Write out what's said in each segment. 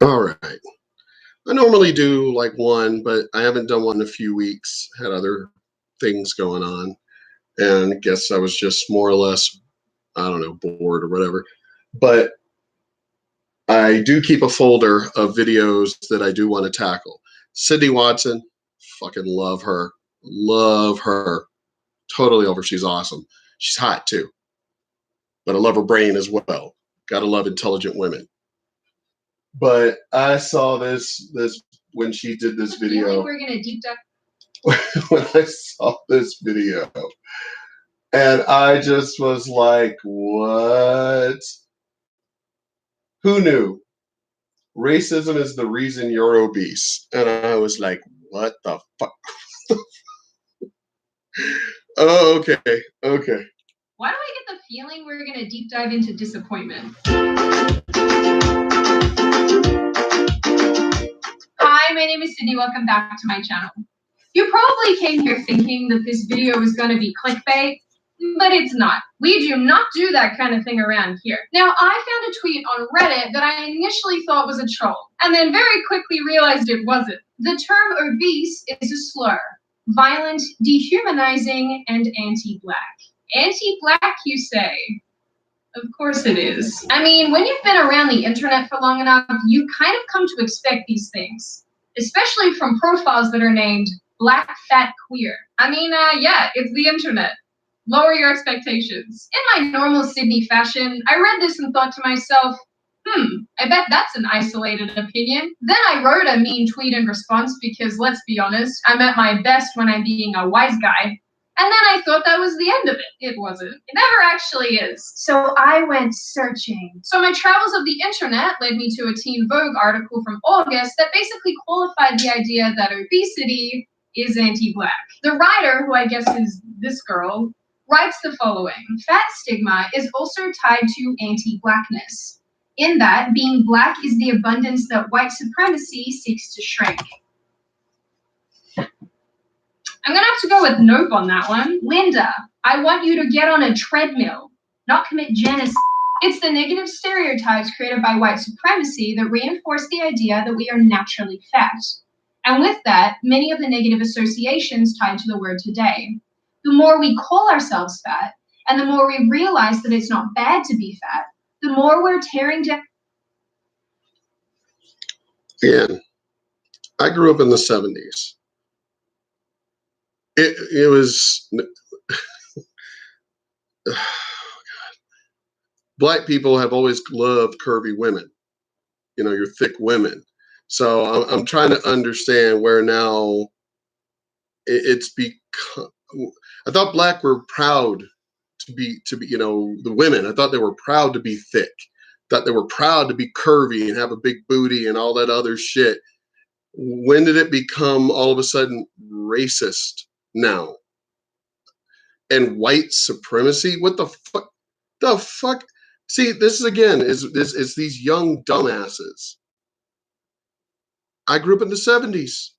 All right. I normally do like one, but I haven't done one in a few weeks. Had other things going on, and I guess I was just more or less, I don't know, bored or whatever. But I do keep a folder of videos that I do want to tackle. Sydney Watson, fucking love her. Love her. Totally over. She's awesome. She's hot too. But I love her brain as well. Gotta love intelligent women. But I saw this when she did this video. We're gonna deep dive. When I saw this video, and I just was like, what? Who knew? Racism is the reason you're obese. And I was like, what the fuck? Oh, okay. Okay. Why do I get the feeling we're going to deep dive into disappointment? Hi, my name is Sydney. Welcome back to my channel. You probably came here thinking that this video was going to be clickbait, but it's not. We do not do that kind of thing around here. Now, I found a tweet on Reddit that I initially thought was a troll, and then very quickly realized it wasn't. The term obese is a slur. Violent, dehumanizing, and anti-black. Anti-black, you say? Of course it is. I mean, when you've been around the internet for long enough, you kind of come to expect these things. Especially from profiles that are named Black Fat Queer. I mean, yeah, it's the internet. Lower your expectations. In my normal Sydney fashion, I read this and thought to myself, I bet that's an isolated opinion. Then I wrote a mean tweet in response because, let's be honest, I'm at my best when I'm being a wise guy. And then I thought that was the end of it. It wasn't. It never actually is. So I went searching. So my travels of the internet led me to a Teen Vogue article from August that basically qualified the idea that obesity is anti-black. The writer, who I guess is this girl, writes the following. Fat stigma is also tied to anti-blackness, in that being black is the abundance that white supremacy seeks to shrink. I'm gonna have to go with nope on that one. Linda, I want you to get on a treadmill, not commit genocide. It's the negative stereotypes created by white supremacy that reinforce the idea that we are naturally fat. And with that, many of the negative associations tied to the word today. The more we call ourselves fat, and the more we realize that it's not bad to be fat, the more we're tearing down. And I grew up in the 70s. It was oh, God. Black people have always loved curvy women, your thick women. So I'm trying to understand where now it's become. I thought black were proud to be, the women. I thought they were proud to be thick. Thought they were proud to be curvy and have a big booty and all that other shit. When did it become all of a sudden racist now? And white supremacy? What the fuck? The fuck? See, this is again, is these young dumbasses. I grew up in the 70s.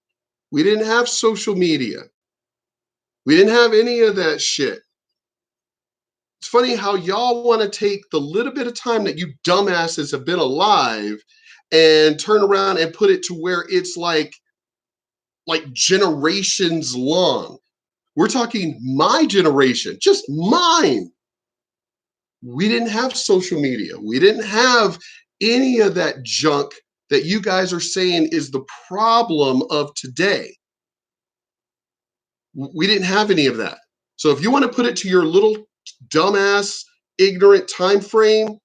We didn't have social media. We didn't have any of that shit. It's funny how y'all want to take the little bit of time that you dumbasses have been alive and turn around and put it to where it's like generations long. We're talking my generation, just mine. We didn't have social media. We didn't have any of that junk that you guys are saying is the problem of today. We didn't have any of that. So if you want to put it to your little dumbass, ignorant time frame,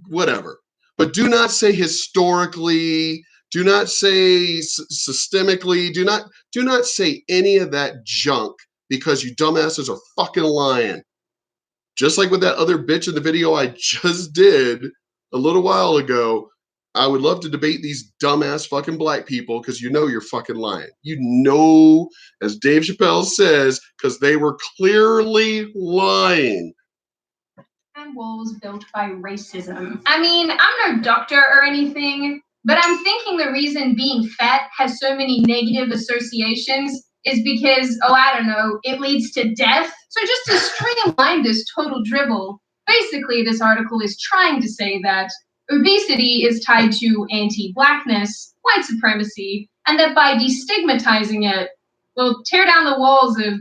whatever. But do not say historically, do not say systemically, do not say any of that junk because you dumbasses are fucking lying. Just like with that other bitch in the video I just did a little while ago, I would love to debate these dumbass fucking black people because you're fucking lying. As Dave Chappelle says, because they were clearly lying. And walls built by racism. I mean, I'm no doctor or anything, but I'm thinking the reason being fat has so many negative associations is because, it leads to death. So just to streamline this total dribble, basically this article is trying to say that obesity is tied to anti-blackness, white supremacy, and that by destigmatizing it, we'll tear down the walls of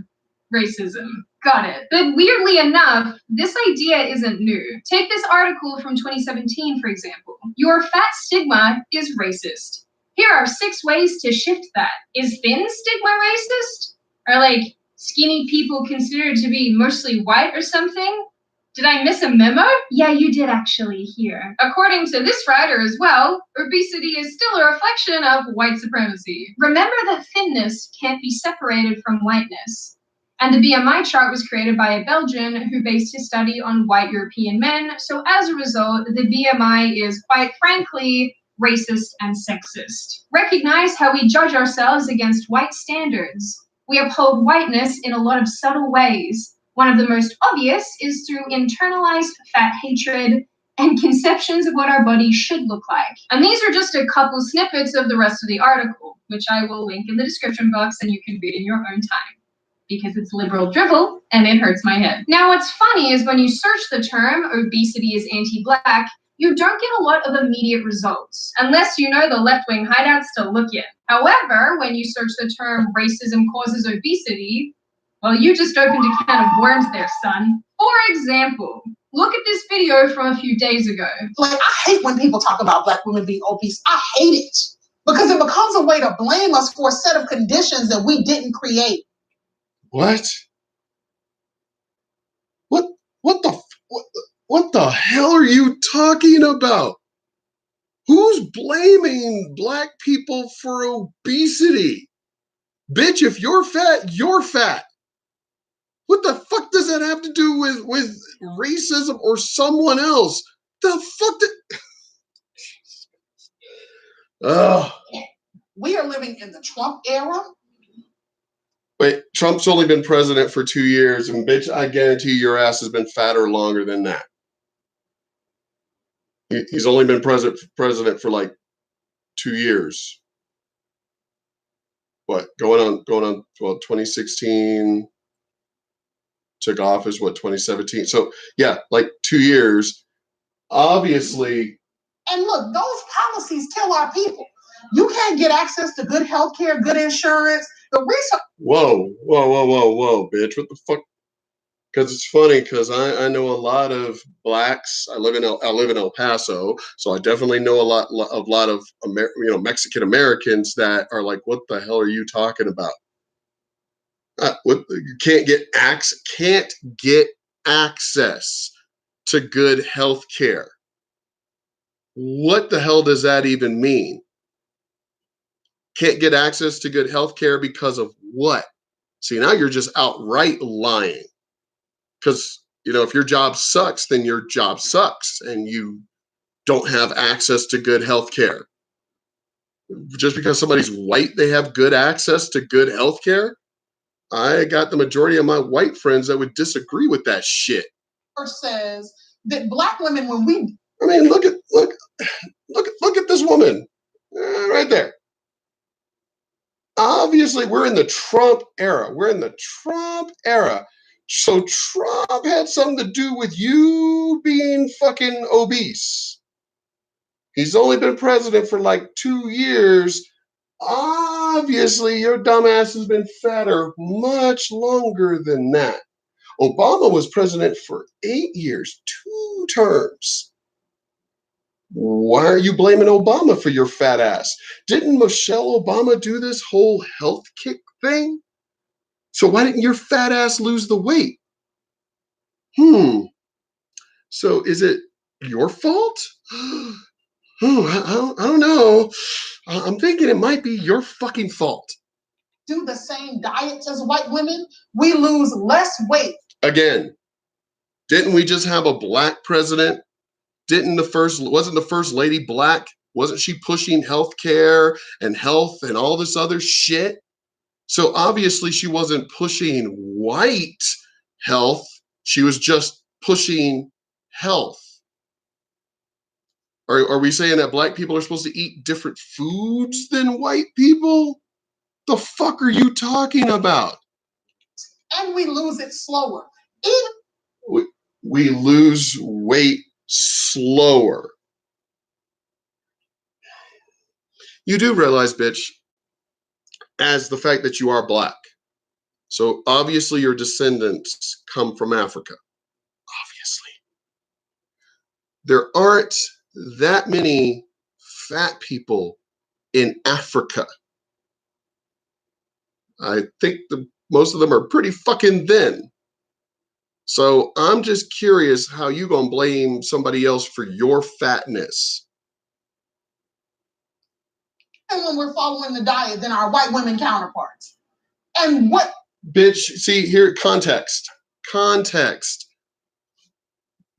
racism. Got it. But weirdly enough, this idea isn't new. Take this article from 2017, for example. Your fat stigma is racist. Here are 6 ways to shift that. Is thin stigma racist? Are like skinny people considered to be mostly white or something? Did I miss a memo? Yeah, you did actually here. According to this writer as well, obesity is still a reflection of white supremacy. Remember that thinness can't be separated from whiteness. And the BMI chart was created by a Belgian who based his study on white European men. So as a result, the BMI is quite frankly racist and sexist. Recognize how we judge ourselves against white standards. We uphold whiteness in a lot of subtle ways. One of the most obvious is through internalized fat hatred and conceptions of what our bodies should look like. And these are just a couple snippets of the rest of the article, which I will link in the description box and you can read in your own time, because it's liberal drivel and it hurts my head. Now, what's funny is when you search the term obesity is anti-black, you don't get a lot of immediate results, unless you know the left-wing hideouts to look in. However, when you search the term racism causes obesity, well, you just opened a can of worms there, son. For example, look at this video from a few days ago. Like, I hate when people talk about Black women being obese. I hate it. Because it becomes a way to blame us for a set of conditions that we didn't create. What? What the hell are you talking about? Who's blaming Black people for obesity? Bitch, if you're fat, you're fat. What the fuck does that have to do with racism or someone else? The fuck did... Ugh. We are living in the Trump era. Wait, Trump's only been president for 2 years, and bitch, I guarantee your ass has been fatter longer than that. He's only been president for like 2 years. What, going on, well, 2016, took office, what, 2017? So, yeah, like 2 years. Obviously. And look, those policies kill our people. You can't get access to good health care, good insurance. The research. Whoa, bitch, what the fuck? Because it's funny, because I know a lot of Blacks. I live in El Paso, so I definitely know a lot of Mexican Americans that are like, "What the hell are you talking about? You can't get access to good health care. What the hell does that even mean? Can't get access to good health care because of what? See, now you're just outright lying. Because, if your job sucks, then your job sucks and you don't have access to good health care. Just because somebody's white, they have good access to good health care? I got the majority of my white friends that would disagree with that shit. Says that Black women, when we... I mean, look at this woman right there. Obviously, we're in the Trump era. So Trump had something to do with you being fucking obese. He's only been president for like 2 years. Obviously, your dumbass has been fatter much longer than that. Obama was president for 8 years, 2 terms. Why are you blaming Obama for your fat ass? Didn't Michelle Obama do this whole health kick thing? So why didn't your fat ass lose the weight? So is it your fault? I don't know. I'm thinking it might be your fucking fault. Do the same diets as white women, we lose less weight. Again, didn't we just have a Black president? Wasn't the first lady Black? Wasn't she pushing healthcare and health and all this other shit? So obviously she wasn't pushing white health. She was just pushing health. Are we saying that Black people are supposed to eat different foods than white people? The fuck are you talking about? And we lose it slower. We lose weight slower. You do realize, bitch, as the fact that you are black. So obviously your descendants come from Africa. Obviously. There aren't that many fat people in Africa. I think most of them are pretty fucking thin. So I'm just curious how you gonna blame somebody else for your fatness. And when we're following the diet than our white women counterparts. And what? Bitch, see here, context. Context.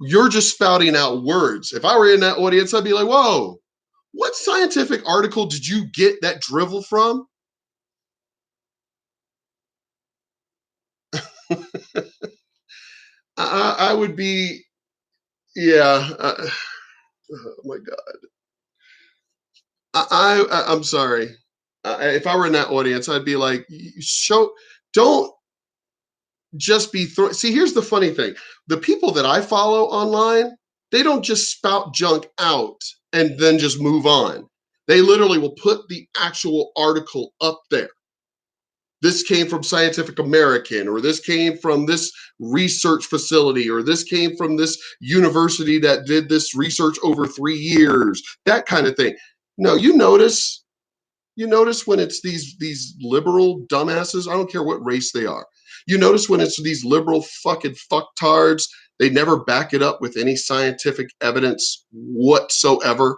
You're just spouting out words. If I were in that audience, I'd be like, whoa, what scientific article did you get that drivel from? I would be, yeah. Oh my God. I'm sorry. If I were in that audience, I'd be like, don't just be throwing. See, here's the funny thing. The people that I follow online, they don't just spout junk out and then just move on. They literally will put the actual article up there. This came from Scientific American, or this came from this research facility, or this came from this university that did this research over 3 years, that kind of thing. No, you notice when it's these liberal dumbasses, I don't care what race they are. You notice when it's these liberal fucking fucktards, they never back it up with any scientific evidence whatsoever,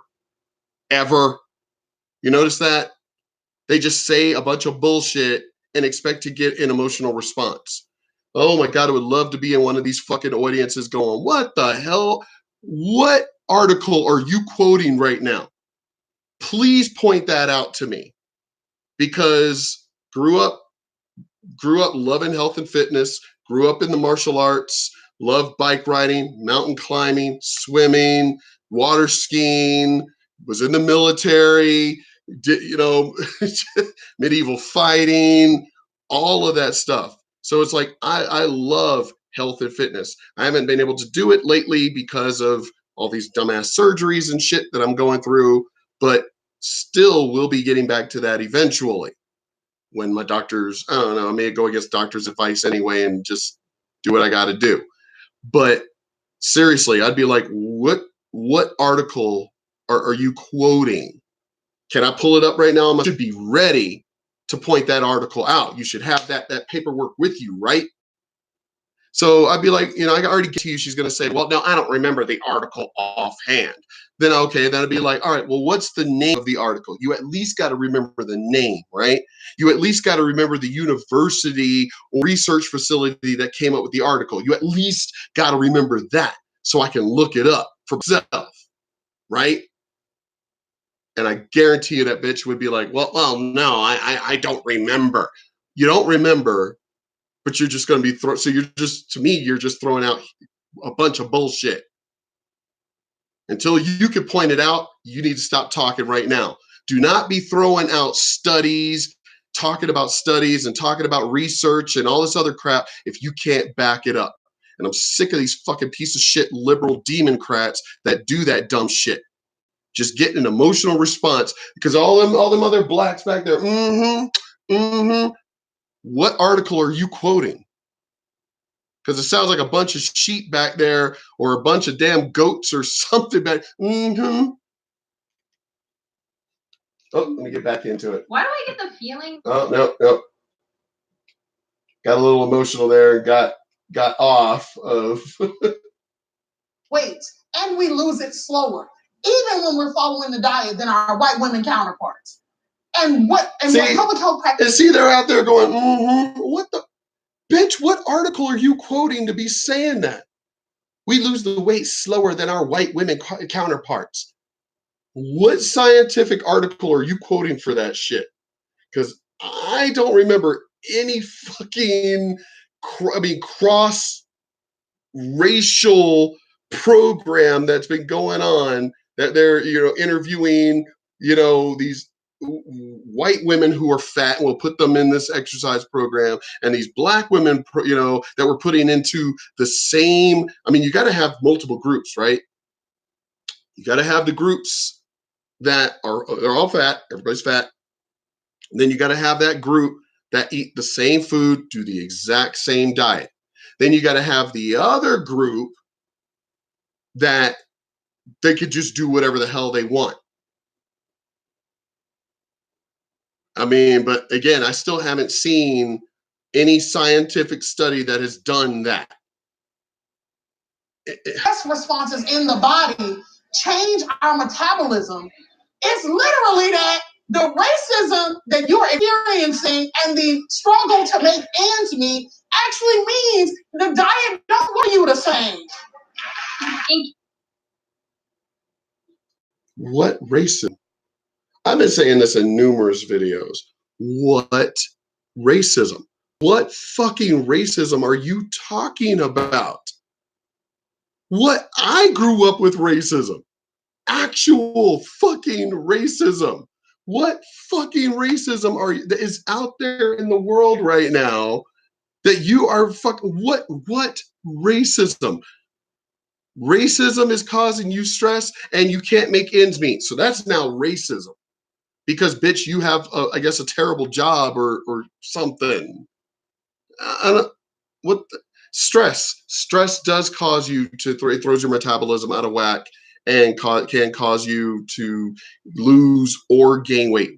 ever. You notice that? They just say a bunch of bullshit and expect to get an emotional response. Oh my God, I would love to be in one of these fucking audiences going, what the hell? What article are you quoting right now? Please point that out to me, because grew up loving health and fitness, grew up in the martial arts, loved bike riding, mountain climbing, swimming, water skiing, was in the military, did, medieval fighting, all of that stuff. So it's like, I love health and fitness. I haven't been able to do it lately because of all these dumbass surgeries and shit that I'm going through, but still will be getting back to that eventually. When my doctors, I don't know, I may go against doctor's advice anyway and just do what I got to do. But seriously, I'd be like, what article are you quoting? Can I pull it up right now? I should be ready to point that article out. You should have that paperwork with you, right? So I'd be like, I already get to you. She's going to say, well, no, I don't remember the article offhand. Then, okay, then I'd be like, all right, well, what's the name of the article? You at least got to remember the name, right? You at least got to remember the university or research facility that came up with the article. You at least got to remember that so I can look it up for myself, right? And I guarantee you that bitch would be like, well, no, I don't remember. You don't remember, but you're just going to be so you're just throwing out a bunch of bullshit. Until you can point it out, you need to stop talking right now. Do not be throwing out studies, talking about studies and talking about research and all this other crap if you can't back it up. And I'm sick of these fucking piece of shit liberal democrats that do that dumb shit. Just get an emotional response because all them other blacks back there, What article are you quoting? Because it sounds like a bunch of sheep back there or a bunch of damn goats or something back. Oh, let me get back into it. Why do I get the feeling? Oh, no. Got a little emotional there and got off of. Wait, and we lose it slower, even when we're following the diet than our white women counterparts. And what public health practice? And see, they're out there going, what the bitch? What article are you quoting to be saying that? We lose the weight slower than our white women counterparts. What scientific article are you quoting for that shit? Because I don't remember any fucking, cross racial program that's been going on that they're, interviewing, these white women who are fat and we'll put them in this exercise program, and these black women, that we're putting into the same. You got to have multiple groups, right? You got to have the groups that they're all fat. Everybody's fat. And then you got to have that group that eat the same food, do the exact same diet. Then you got to have the other group that they could just do whatever the hell they want. I mean, but again, I still haven't seen any scientific study that has done that. Stress responses in the body change our metabolism. It's literally that the racism that you're experiencing and the struggle to make ends meet actually means the diet don't want you the same. What racism? I've been saying this in numerous videos. What racism? What fucking racism are you talking about? What? I grew up with racism. Actual fucking racism. What fucking racism that is out there in the world right now that you are what racism? Racism is causing you stress and you can't make ends meet. So that's now racism. Because bitch, you have I guess a terrible job or something. I don't what the, stress does cause you to it throws your metabolism out of whack and can cause you to lose or gain weight.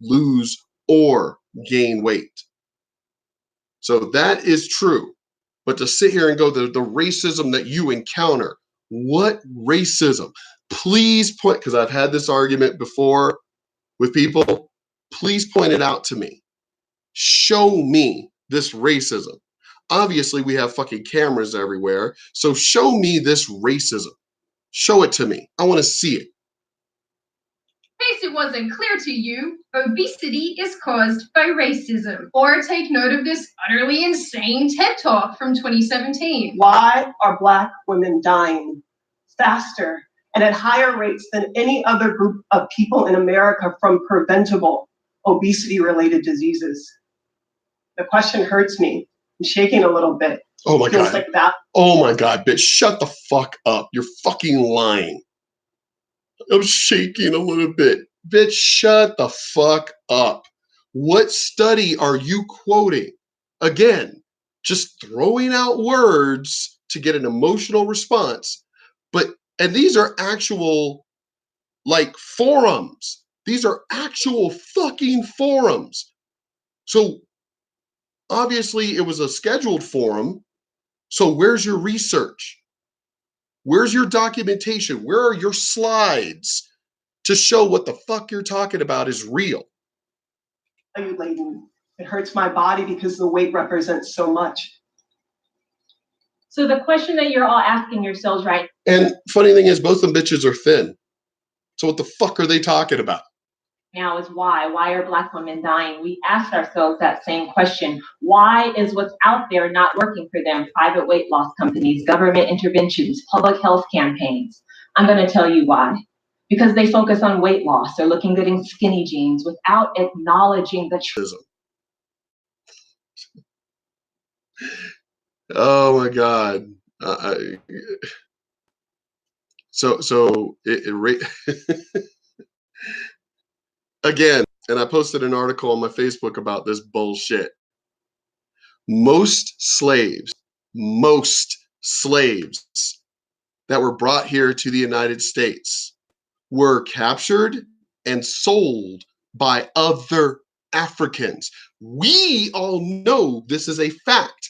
So that is true. But to sit here and go the racism that you encounter, what racism? Please point, because I've had this argument before with people, please point it out to me. Show me this racism. Obviously, we have fucking cameras everywhere. So show me this racism. Show it to me. I want to see it. In case it wasn't clear to you, obesity is caused by racism. Or take note of this utterly insane TED Talk from 2017. Why are Black women dying faster and at higher rates than any other group of people in America from preventable obesity-related diseases? The question hurts me. I'm shaking a little bit. Oh my Feels God. like that. Oh my God, bitch, shut the fuck up. You're fucking lying. I'm shaking a little bit. Bitch, shut the fuck up. What study are you quoting? Again, just throwing out words to get an emotional response. And these are actual, like, forums. These are actual fucking forums. So obviously it was a scheduled forum. So where's your research? Where's your documentation? Where are your slides to show what the fuck you're talking about is real? Are you laden? It hurts my body because the weight represents so much. So the question that you're all asking yourselves, right? And funny thing is, both them bitches are thin. So what the fuck are they talking about? Now is why? Why are Black women dying? We asked ourselves that same question. Why is what's out there not working for them? Private weight loss companies, government interventions, public health campaigns. I'm going to tell you why. Because they focus on weight loss. They're looking good in skinny jeans without acknowledging the truth. Oh my God. Again, and I posted an article on my Facebook about this bullshit. Most slaves that were brought here to the United States were captured and sold by other Africans. We all know this is a fact.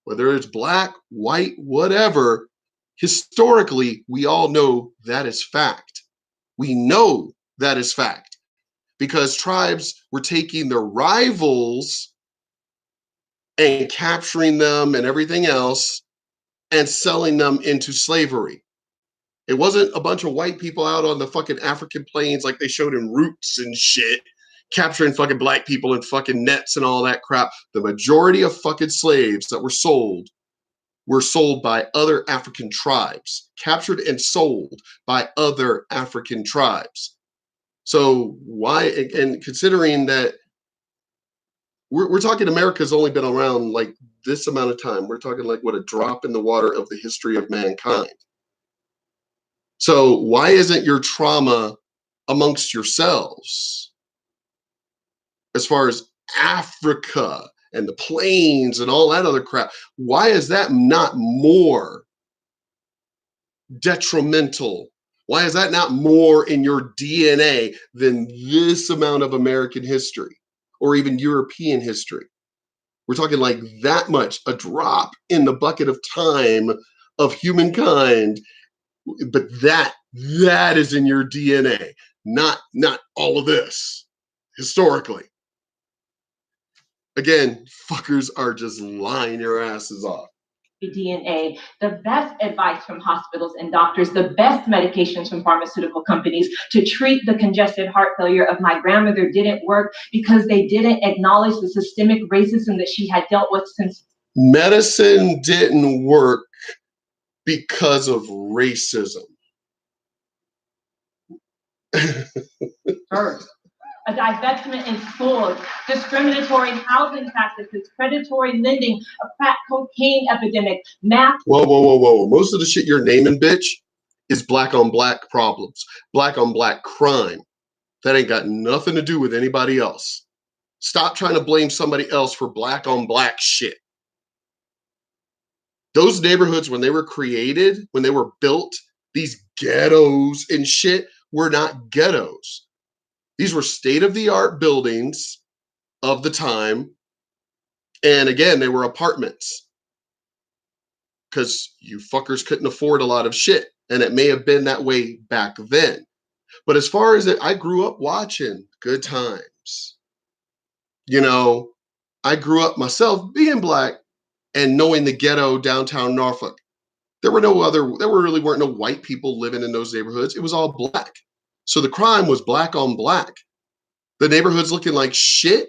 Whether it's black, white, whatever, historically, we all know that is fact. We know that is fact because tribes were taking their rivals and capturing them and everything else and selling them into slavery. It wasn't a bunch of white people out on the fucking African plains like they showed in Roots and shit, capturing fucking black people in fucking nets and all that crap. The majority of fucking slaves that were sold by other African tribes, captured and sold by other African tribes. So why, and considering that we're talking America's only been around like this amount of time, we're talking like what, a drop in the water of the history of mankind. So why isn't your trauma amongst yourselves as far as Africa and the plains and all that other crap? Why is that not more detrimental? Why is that not more in your DNA than this amount of American history or even European history? We're talking like that much, a drop in the bucket of time of humankind, but that is in your DNA, not all of this historically. Again, fuckers are just lying your asses off. DNA, the best advice from hospitals and doctors, the best medications from pharmaceutical companies to treat the congestive heart failure of my grandmother didn't work because they didn't acknowledge the systemic racism that she had dealt with since. Medicine didn't work because of racism. First, a divestment in schools, discriminatory housing practices, predatory lending, a crack cocaine epidemic, math. Whoa. Most of the shit you're naming, bitch, is black on black problems, black on black crime. That ain't got nothing to do with anybody else. Stop trying to blame somebody else for black on black shit. Those neighborhoods, when they were created, when they were built, these ghettos and shit were not ghettos. These were state-of-the-art buildings of the time. And again, they were apartments because you fuckers couldn't afford a lot of shit. And it may have been that way back then. But as far as it, I grew up watching Good Times. You know, I grew up myself being black and knowing the ghetto downtown Norfolk. There really weren't no white people living in those neighborhoods. It was all black. So the crime was black on black. The neighborhoods looking like shit.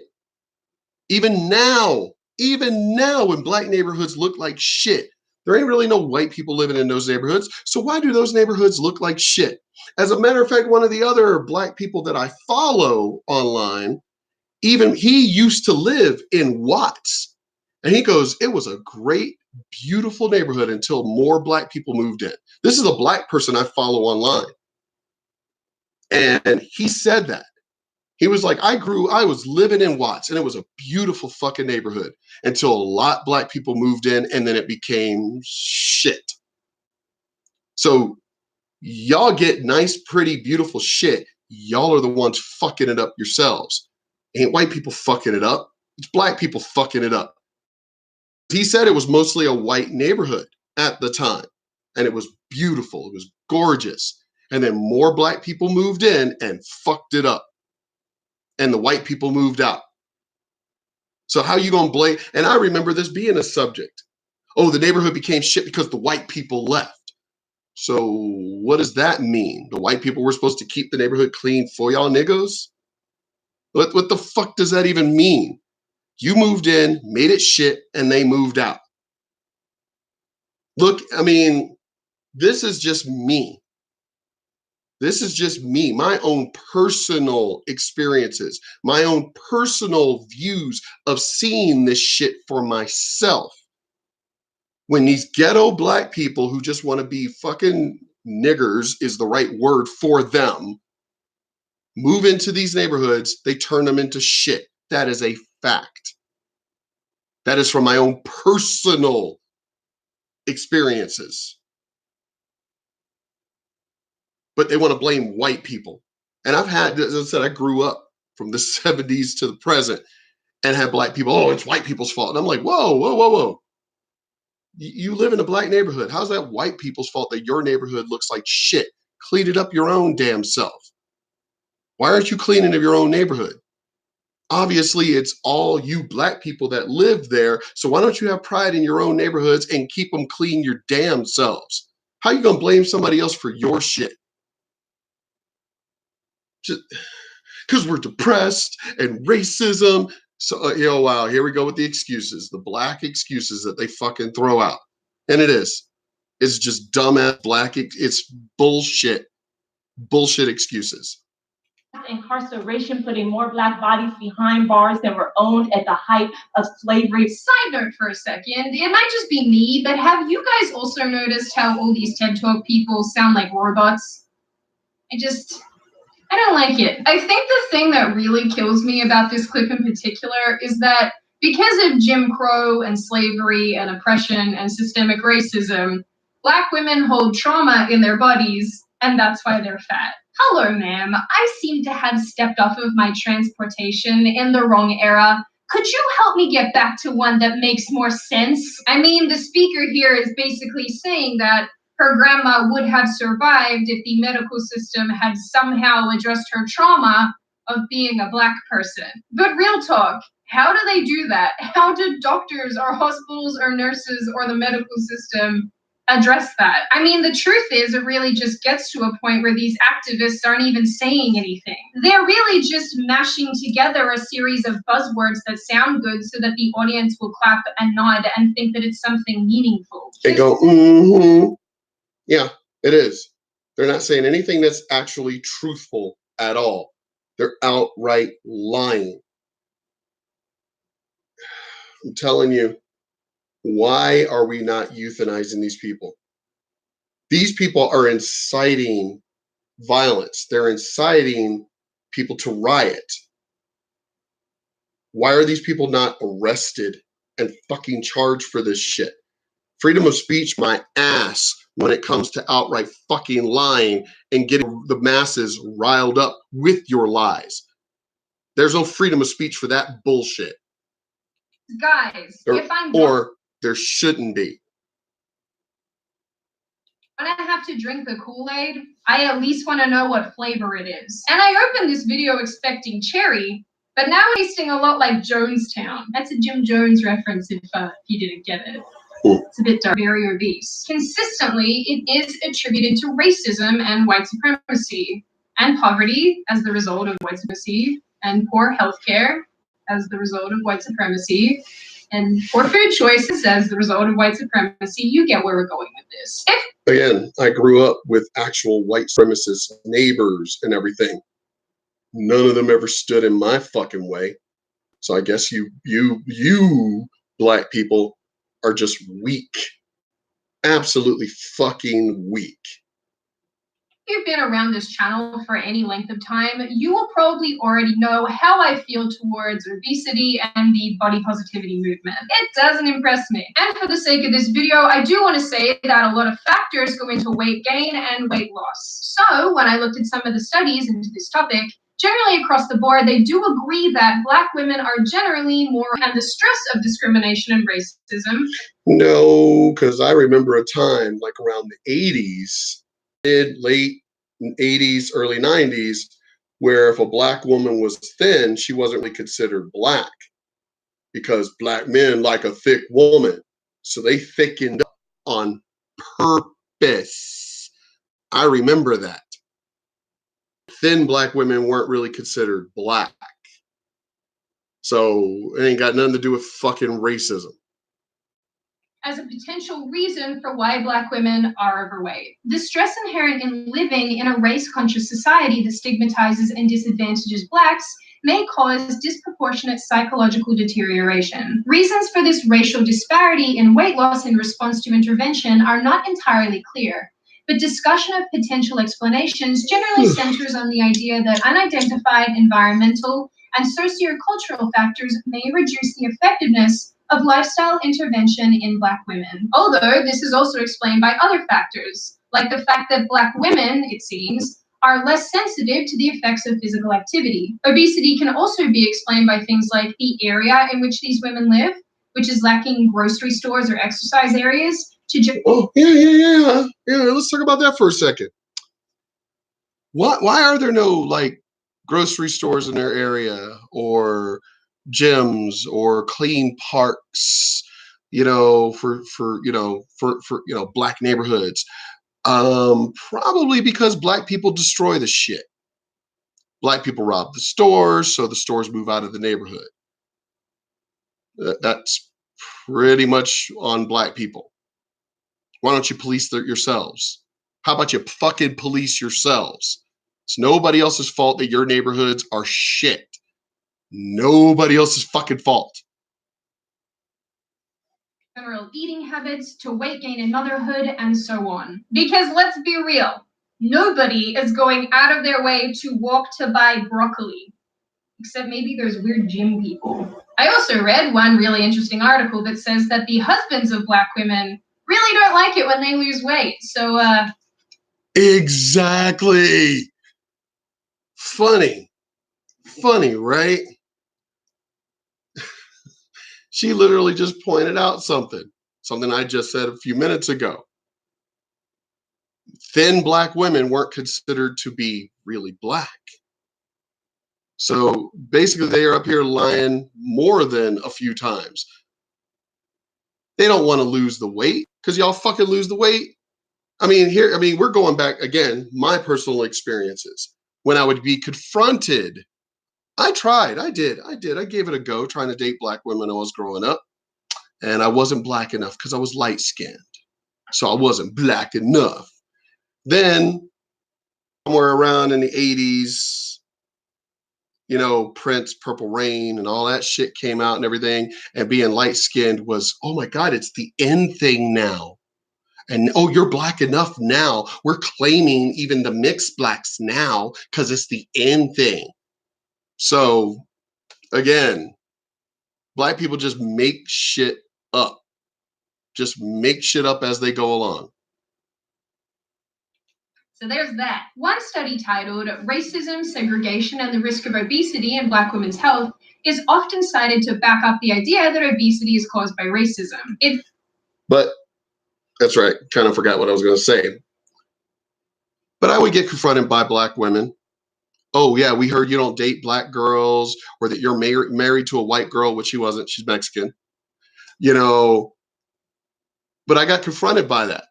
Even now, when black neighborhoods look like shit, there ain't really no white people living in those neighborhoods. So why do those neighborhoods look like shit? As a matter of fact, one of the other black people that I follow online, even he used to live in Watts. And he goes, it was a great, beautiful neighborhood until more black people moved in. This is a black person I follow online. And he said that. He was like, I was living in Watts and it was a beautiful fucking neighborhood until a lot black people moved in and then it became shit. So y'all get nice, pretty, beautiful shit. Y'all are the ones fucking it up yourselves. Ain't white people fucking it up. It's black people fucking it up. He said it was mostly a white neighborhood at the time. And it was beautiful. It was gorgeous. And then more black people moved in and fucked it up. And the white people moved out. So how you gonna blame? And I remember this being a subject. Oh, the neighborhood became shit because the white people left. So what does that mean? The white people were supposed to keep the neighborhood clean for y'all niggas? What the fuck does that even mean? You moved in, made it shit, and they moved out. Look, I mean, this is just me. This is just me, my own personal experiences, my own personal views of seeing this shit for myself. When these ghetto black people who just want to be fucking niggers is the right word for them, move into these neighborhoods, they turn them into shit. That is a fact. That is from my own personal experiences. But they want to blame white people. And I've had, as I said, I grew up from the 70s to the present and had black people, oh, it's white people's fault. And I'm like, whoa. You live in a black neighborhood. How's that white people's fault that your neighborhood looks like shit? Clean it up your own damn self. Why aren't you cleaning up your own neighborhood? Obviously, it's all you black people that live there. So why don't you have pride in your own neighborhoods and keep them clean your damn selves? How you gonna blame somebody else for your shit? Just because we're depressed and racism. So, wow, here we go with the excuses, the black excuses that they fucking throw out. And it is. It's just dumbass black. It's bullshit. Bullshit excuses. Incarceration, putting more black bodies behind bars than were owned at the height of slavery. Side note for a second, it might just be me, but have you guys also noticed how all these TED Talk people sound like robots? I don't like it. I think the thing that really kills me about this clip in particular is that because of Jim Crow and slavery and oppression and systemic racism, Black women hold trauma in their bodies, and that's why they're fat. Hello, ma'am. I seem to have stepped off of my transportation in the wrong era. Could you help me get back to one that makes more sense? I mean, the speaker here is basically saying that her grandma would have survived if the medical system had somehow addressed her trauma of being a Black person. But real talk, how do they do that? How do doctors or hospitals or nurses or the medical system address that? I mean, the truth is, it really just gets to a point where these activists aren't even saying anything. They're really just mashing together a series of buzzwords that sound good so that the audience will clap and nod and think that it's something meaningful. They go, mm-hmm. Yeah, it is. They're not saying anything that's actually truthful at all. They're outright lying. I'm telling you, why are we not euthanizing these people? These people are inciting violence. They're inciting people to riot. Why are these people not arrested and fucking charged for this shit? Freedom of speech, my ass, when it comes to outright fucking lying and getting the masses riled up with your lies. There's no freedom of speech for that bullshit. Guys, or there shouldn't be. When I have to drink the Kool-Aid, I at least want to know what flavor it is. And I opened this video expecting cherry, but now it's tasting a lot like Jonestown. That's a Jim Jones reference if you didn't get it. It's a bit dark, very obese. Consistently, it is attributed to racism and white supremacy, and poverty as the result of white supremacy, and poor healthcare as the result of white supremacy, and poor food choices as the result of white supremacy. You get where we're going with this. Again, I grew up with actual white supremacist neighbors and everything. None of them ever stood in my fucking way. So I guess you Black people are just weak. Absolutely fucking weak. If you've been around this channel for any length of time, you will probably already know how I feel towards obesity and the body positivity movement. It doesn't impress me. And for the sake of this video, I do want to say that a lot of factors go into weight gain and weight loss. So when I looked at some of the studies into this topic, generally across the board, they do agree that Black women are generally more under the stress of discrimination and racism. No, because I remember a time like around the 80s, late 80s, early 90s, where if a Black woman was thin, she wasn't really considered Black because Black men like a thick woman. So they thickened up on purpose. I remember that. Thin Black women weren't really considered Black. So it ain't got nothing to do with fucking racism. As a potential reason for why Black women are overweight. The stress inherent in living in a race-conscious society that stigmatizes and disadvantages Blacks may cause disproportionate psychological deterioration. Reasons for this racial disparity in weight loss in response to intervention are not entirely clear, but discussion of potential explanations generally centers on the idea that unidentified environmental and sociocultural factors may reduce the effectiveness of lifestyle intervention in Black women. Although this is also explained by other factors, like the fact that Black women, it seems, are less sensitive to the effects of physical activity. Obesity can also be explained by things like the area in which these women live, which is lacking grocery stores or exercise areas. Oh, yeah. Let's talk about that for a second. Why are there no like grocery stores in their area or gyms or clean parks, for Black neighborhoods? Probably because Black people destroy the shit. Black people rob the stores, so the stores move out of the neighborhood. That's pretty much on Black people. Why don't you police yourselves? How about you fucking police yourselves? It's nobody else's fault that your neighborhoods are shit. Nobody else's fucking fault. General eating habits to weight gain in motherhood and so on. Because let's be real, Nobody is going out of their way to walk to buy broccoli. Except maybe there's weird gym people. I also read one really interesting article that says that the husbands of black women really don't like it when they lose weight. So, Exactly. Funny, right? She literally just pointed out something I just said a few minutes ago. Thin black women weren't considered to be really black. So basically, they are up here lying more than a few times. They don't want to lose the weight because y'all fucking lose the weight. I mean, we're going back again, my personal experiences. When I would be confronted, I tried, I did. I gave it a go trying to date black women when I was growing up. And I wasn't black enough because I was light skinned. So I wasn't black enough. Then, somewhere around in the 80s, Prince, Purple Rain, and all that shit came out and everything. And being light skinned was, oh my God, it's the end thing now. And oh, you're black enough now. We're claiming even the mixed blacks now because it's the end thing. So again, black people just make shit up. Just make shit up as they go along. So there's that. One study titled Racism, Segregation, and the Risk of Obesity in Black Women's Health is often cited to back up the idea that obesity is caused by racism. But that's right. Kind of forgot what I was going to say. But I would get confronted by black women. Oh, yeah, we heard you don't date black girls, or that you're married to a white girl, which she wasn't. She's Mexican. But I got confronted by that.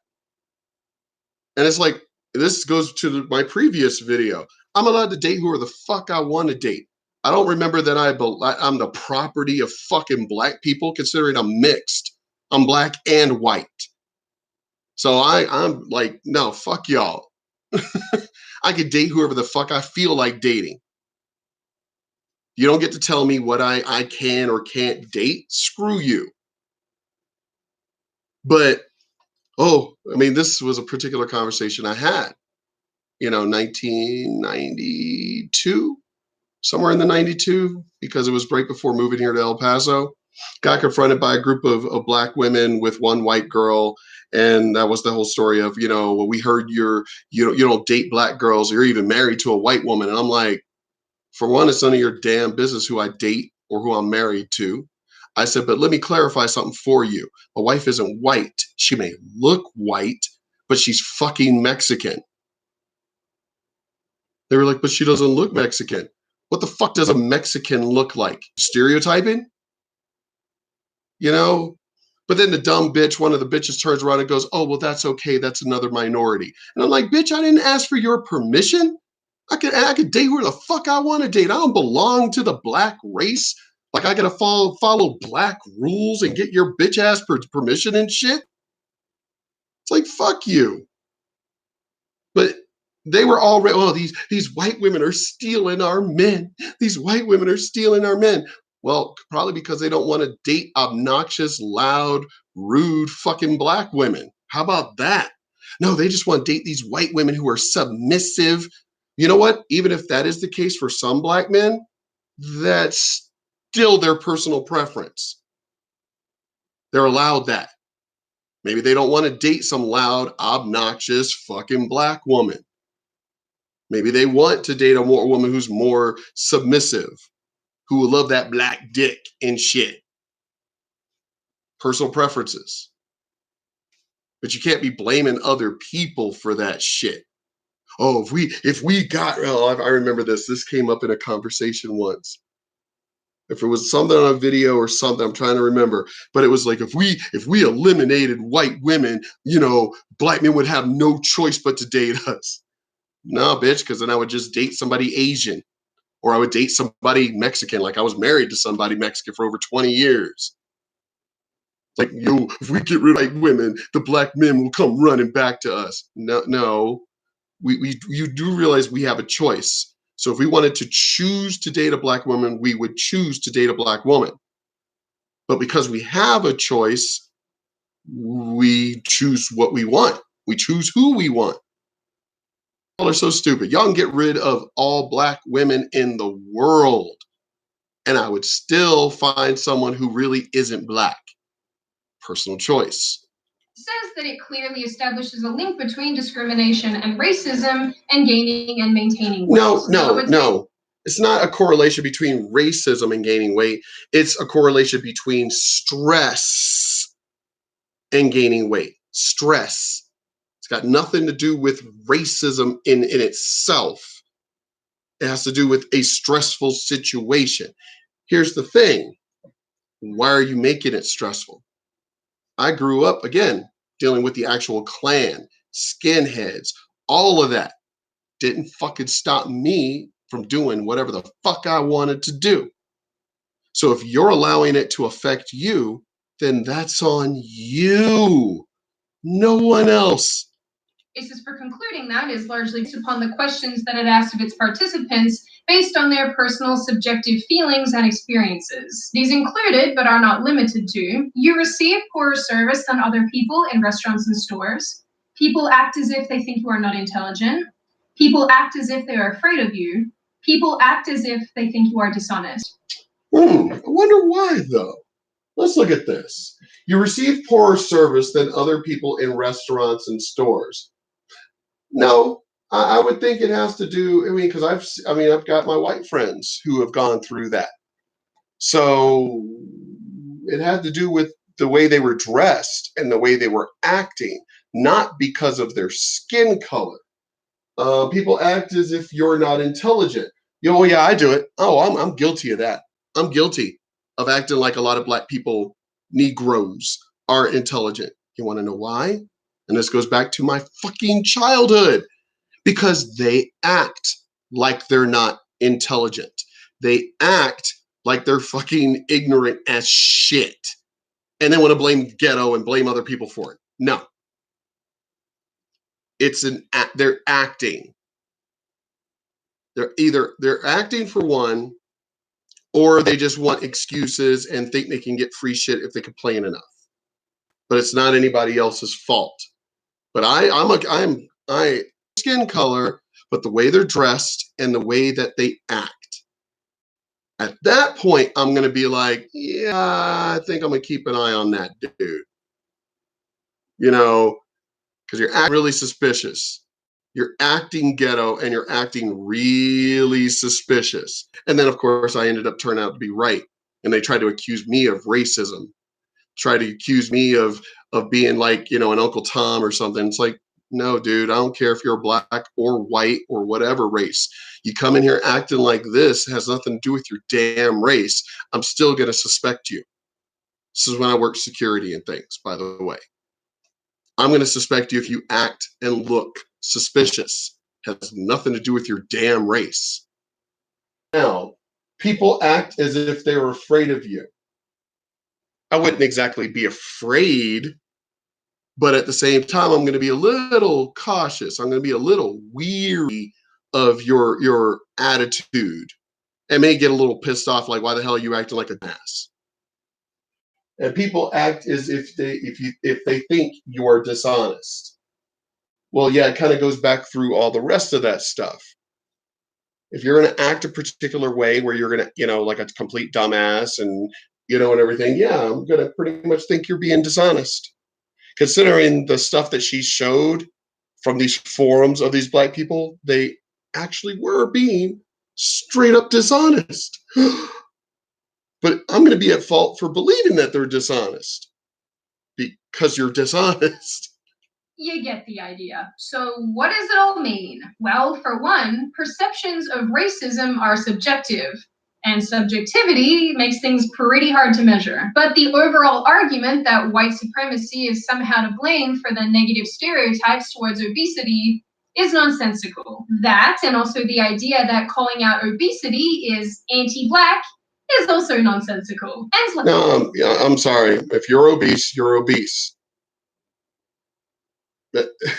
And it's like, this goes to my previous video. I'm allowed to date whoever the fuck I want to date. I don't remember that I'm the property of fucking black people, considering I'm mixed. I'm black and white. So I'm like, no, fuck y'all. I could date whoever the fuck I feel like dating. You don't get to tell me what I can or can't date. Screw you. But, this was a particular conversation I had, 1992, somewhere in the 92, because it was right before moving here to El Paso. Got confronted by a group of black women with one white girl. And that was the whole story of, we heard you don't date black girls, or you're even married to a white woman. And I'm like, for one, it's none of your damn business who I date or who I'm married to. I said, but let me clarify something for you. My wife isn't white. She may look white, but she's fucking Mexican. They were like, but she doesn't look Mexican. What the fuck does a Mexican look like? Stereotyping? But then the dumb bitch, one of the bitches turns around and goes, oh, well, that's okay. That's another minority. And I'm like, bitch, I didn't ask for your permission. I could date who the fuck I want to date. I don't belong to the black race. Like I gotta follow black rules and get your bitch ass permission and shit. It's like, fuck you. But they were already, oh, these white women are stealing our men. These white women are stealing our men. Well, probably because they don't want to date obnoxious, loud, rude, fucking black women. How about that? No, they just want to date these white women who are submissive. You know what? Even if that is the case for some black men, that's still their personal preference. They're allowed that. Maybe they don't want to date some loud, obnoxious, fucking black woman. Maybe they want to date a woman who's more submissive, who will love that black dick and shit. Personal preferences. But you can't be blaming other people for that shit. Oh, if we got, I remember this. This came up in a conversation once. If it was something on a video or something, I'm trying to remember. But it was like, if we eliminated white women, black men would have no choice but to date us. No, bitch, because then I would just date somebody Asian. Or I would date somebody Mexican, like I was married to somebody Mexican for over 20 years. Like, if we get rid of white women, the black men will come running back to us. No. You do realize we have a choice. So if we wanted to choose to date a black woman, we would choose to date a black woman. But because we have a choice, we choose what we want. We choose who we want. are so stupid. Y'all can get rid of all black women in the world, and I would still find someone who really isn't black. Personal choice. Says that it clearly establishes a link between discrimination and racism and gaining and maintaining weight. No. It's not a correlation between racism and gaining weight. It's a correlation between stress and gaining weight. Stress. It's got nothing to do with racism in itself. It has to do with a stressful situation. Here's the thing. Why are you making it stressful? I grew up, again, dealing with the actual Klan, skinheads, all of that. Didn't fucking stop me from doing whatever the fuck I wanted to do. So if you're allowing it to affect you, then that's on you. No one else. Basis for concluding that is largely based upon the questions that it asked of its participants based on their personal subjective feelings and experiences. These included, but are not limited to, you receive poorer service than other people in restaurants and stores. People act as if they think you are not intelligent. People act as if they are afraid of you. People act as if they think you are dishonest. I wonder why, though. Let's look at this. You receive poorer service than other people in restaurants and stores. No, I would think it has to do, because I've got my white friends who have gone through that. So it had to do with the way they were dressed and the way they were acting, not because of their skin color. People act as if you're not intelligent. Oh yeah, I do it. Oh, I'm guilty of that. I'm guilty of acting like a lot of black people, Negroes, are intelligent. You want to know why? And this goes back to my fucking childhood. Because they act like they're not intelligent. They act like they're fucking ignorant as shit. And then want to blame ghetto and blame other people for it. No. They're acting. They're acting for one, or they just want excuses and think they can get free shit if they complain enough. But it's not anybody else's fault. But I'm skin color, but the way they're dressed and the way that they act. At that point, I'm going to be like, yeah, I think I'm going to keep an eye on that dude. Because you're acting really suspicious. You're acting ghetto and you're acting really suspicious. And then, of course, I ended up turning out to be right. And they tried to accuse me of racism. Try to accuse me of being like, an Uncle Tom or something. It's like, no, dude, I don't care if you're black or white or whatever race. You come in here acting like this, has nothing to do with your damn race. I'm still going to suspect you. This is when I worked security and things, by the way. I'm going to suspect you if you act and look suspicious. Has nothing to do with your damn race. Now, people act as if they were afraid of you. I wouldn't exactly be afraid, but at the same time, I'm going to be a little cautious. I'm going to be a little weary of your attitude and may get a little pissed off, like, why the hell are you acting like an ass? And people act as if they think you are dishonest. Well, yeah, it kind of goes back through all the rest of that stuff. If you're going to act a particular way where you're going to, like a complete dumbass and, and everything, yeah, I'm going to pretty much think you're being dishonest. Considering the stuff that she showed from these forums of these black people, they actually were being straight up dishonest. But I'm going to be at fault for believing that they're dishonest because you're dishonest. You get the idea. So what does it all mean? Well, for one, perceptions of racism are subjective, and subjectivity makes things pretty hard to measure. But the overall argument that white supremacy is somehow to blame for the negative stereotypes towards obesity is nonsensical. That, and also the idea that calling out obesity is anti-black, is also nonsensical. No, I'm sorry. If you're obese, you're obese.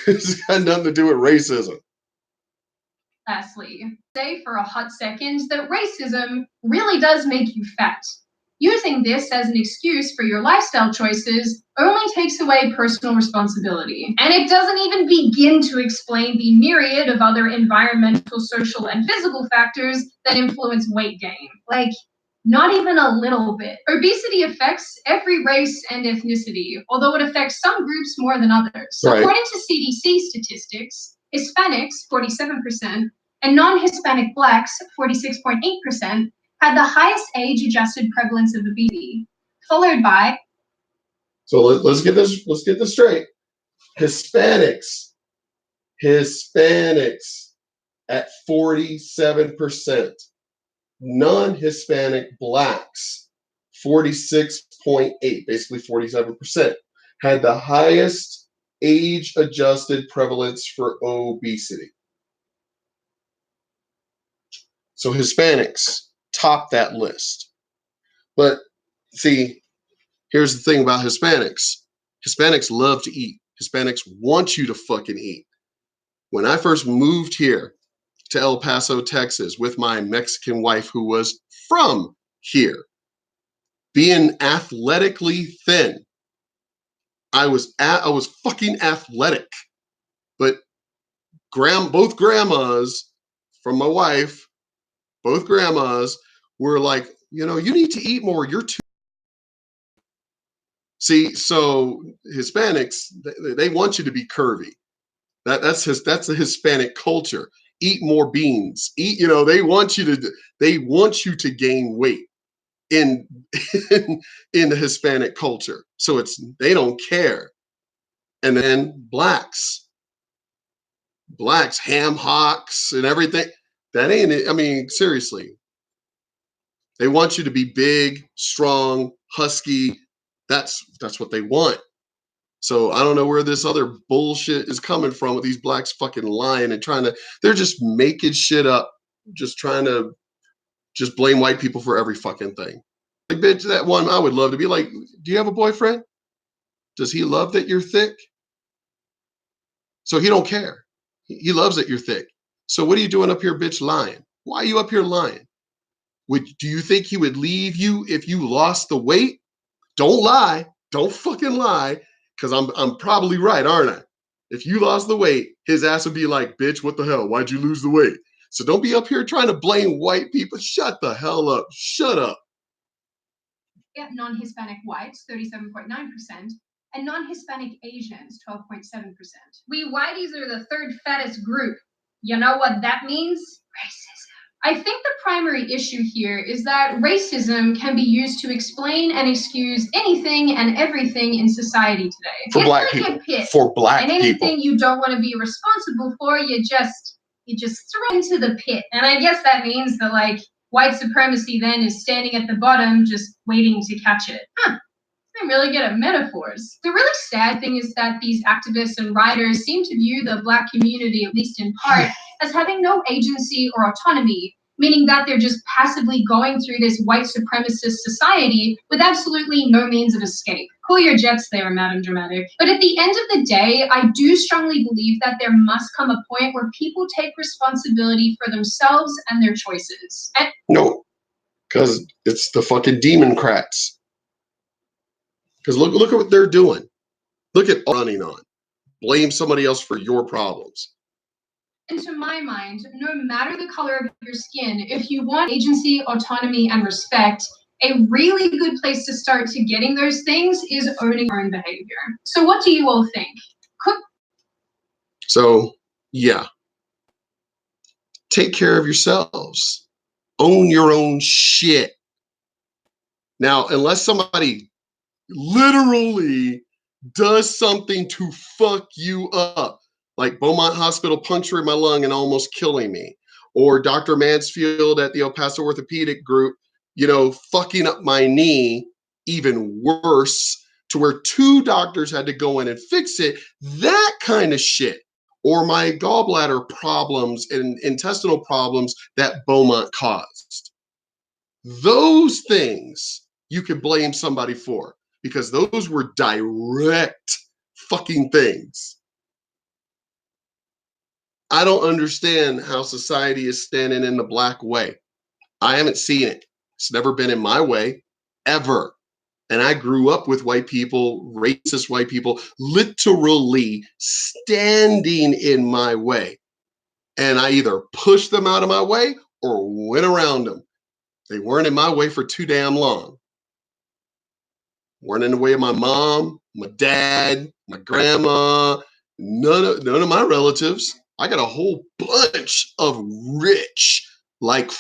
It's got nothing to do with racism. Lastly, say for a hot second that racism really does make you fat. Using this as an excuse for your lifestyle choices only takes away personal responsibility. And it doesn't even begin to explain the myriad of other environmental, social, and physical factors that influence weight gain. Like, not even a little bit. Obesity affects every race and ethnicity, although it affects some groups more than others. Right. According to CDC statistics, Hispanics, 47%, and non-Hispanic blacks, 46.8%, had the highest age-adjusted prevalence of obesity, followed by. So let's get this straight. Hispanics at 47%. Non-Hispanic blacks, 46.8, basically 47%, had the highest age-adjusted prevalence for obesity. So Hispanics top that list. But see, here's the thing about Hispanics. Hispanics love to eat. Hispanics want you to fucking eat. When I first moved here to El Paso, Texas, with my Mexican wife who was from here, being athletically thin, I was fucking athletic. But both grandmas from my wife, both grandmas were like, you need to eat more. You're too. See, so Hispanics, they want you to be curvy. That's the Hispanic culture. Eat more beans. Eat, they want you to gain weight in in the Hispanic culture. So they don't care. And then blacks, ham hocks and everything. That ain't it. I mean, seriously. They want you to be big, strong, husky. That's what they want. So I don't know where this other bullshit is coming from with these blacks fucking lying and they're just making shit up, just trying to just blame white people for every fucking thing. Like, bitch, that one, I would love to be like, do you have a boyfriend? Does he love that you're thick? So he don't care. He loves that you're thick. So what are you doing up here, bitch, lying? Why are you up here lying? Do you think he would leave you if you lost the weight? Don't lie. Don't fucking lie. Because I'm probably right, aren't I? If you lost the weight, his ass would be like, bitch, what the hell? Why'd you lose the weight? So don't be up here trying to blame white people. Shut the hell up. Shut up. Yeah, non-Hispanic whites, 37.9%, and non-Hispanic Asians, 12.7%. We whiteys are the third fattest group. You know what that means? Racism. I think the primary issue here is that racism can be used to explain and excuse anything and everything in society today. For black people. For black people. And anything you don't want to be responsible for, you just throw into the pit. And I guess that means that, like, white supremacy then is standing at the bottom just waiting to catch it. I'm really good at metaphors. The really sad thing is that these activists and writers seem to view the black community, at least in part, as having no agency or autonomy, meaning that they're just passively going through this white supremacist society with absolutely no means of escape. Cool your jets there, Madam Dramatic. But at the end of the day, I do strongly believe that there must come a point where people take responsibility for themselves and their choices. No, because it's the fucking Democrats. Because look at what they're doing. Look at running on. Blame somebody else for your problems. And to my mind, no matter the color of your skin, if you want agency, autonomy, and respect, a really good place to start to getting those things is owning your own behavior. So what do you all think? So, yeah. Take care of yourselves. Own your own shit. Now, unless somebody literally does something to fuck you up, like Beaumont Hospital puncturing my lung and almost killing me, or Dr. Mansfield at the El Paso Orthopedic Group, fucking up my knee even worse to where 2 doctors had to go in and fix it, that kind of shit. Or my gallbladder problems and intestinal problems that Beaumont caused. Those things you could blame somebody for, because those were direct fucking things. I don't understand how society is standing in the black way. I haven't seen it. It's never been in my way, ever. And I grew up with white people, racist white people, literally standing in my way. And I either pushed them out of my way or went around them. They weren't in my way for too damn long. Weren't in the way of my mom, my dad, my grandma, none of my relatives. I got a whole bunch of rich, like